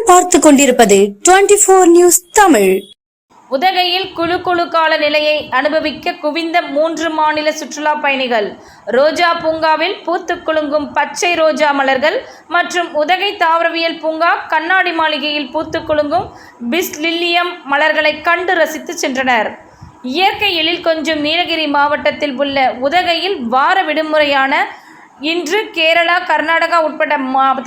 நீங்கள் பார்த்து கொண்டிருப்பது 24 நியூஸ் தமிழ். உதகையில் குழு கால நிலையை அனுபவிக்க குவிந்த 3 மாநில சுற்றுலா பயணிகள். ரோஜா பூங்காவில் பூத்து குலுங்கும் பச்சை ரோஜா மலர்கள் மற்றும் உதகை தாவரவியல் பூங்கா கண்ணாடி மாளிகையில் பூத்து குலுங்கும் பிஸ்லில்லியம் மலர்களை கண்டு ரசித்து சென்றனர். இயற்கை எழில் கொஞ்சம் நீலகிரி மாவட்டத்தில் உள்ள உதகையில் வார விடுமுறையான இன்று கேரளா, கர்நாடகா உட்பட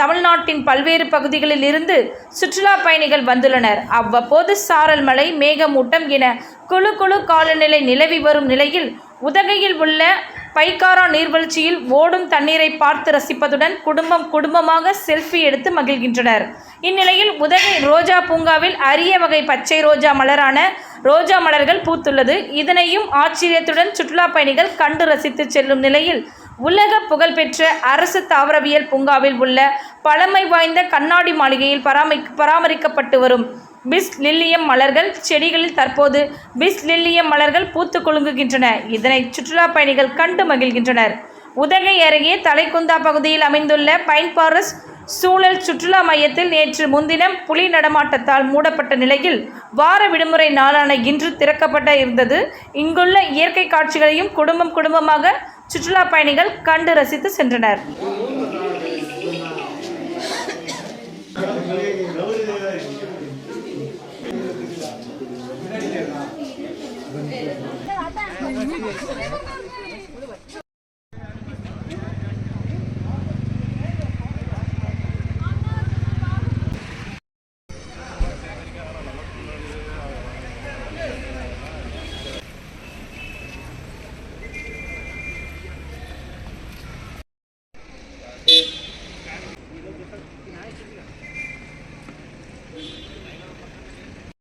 தமிழ்நாட்டின் பல்வேறு பகுதிகளில் இருந்து சுற்றுலா பயணிகள் வந்துள்ளனர். அவ்வப்போது சாரல் மழை, மேகமூட்டம் என குழு காலநிலை நிலவி வரும் நிலையில் உதகையில் உள்ள பைக்காரா நீர்வீழ்ச்சியில் ஓடும் தண்ணீரை பார்த்து ரசிப்பதுடன் குடும்பமாக செல்ஃபி எடுத்து மகிழ்கின்றனர். இந்நிலையில் உதகை ரோஜா பூங்காவில் அரிய வகை பச்சை ரோஜா மலரான ரோஜா மலர்கள் பூத்துள்ளது. இதனையும் ஆச்சரியத்துடன் சுற்றுலா பயணிகள் கண்டு ரசித்து செல்லும் நிலையில் உலக புகழ்பெற்ற அரசு தாவரவியல் பூங்காவில் உள்ள பழமை வாய்ந்த கண்ணாடி மாளிகையில் பராமரிக்கப்பட்டு வரும் பிஸ்லில்லியம் மலர்கள் செடிகளில் தற்போது பிஸ்லில்லியம் மலர்கள் பூத்து குலுங்குகின்றன. இதனை சுற்றுலா பயணிகள் கண்டு மகிழ்கின்றனர். உதகை அருகே தலைக்குந்தா பகுதியில் அமைந்துள்ள பைன் ஃபாரஸ்ட் சூழல் சுற்றுலா மையத்தில் நேற்று முன்தினம் புலி நடமாட்டத்தால் மூடப்பட்ட நிலையில் வார விடுமுறை நாளான இன்று திறக்கப்பட்ட இருந்தது. இங்குள்ள இயற்கை காட்சிகளையும் குடும்பமாக சுற்றுலா பயணிகள் கண்டு ரசித்து சென்றனர்.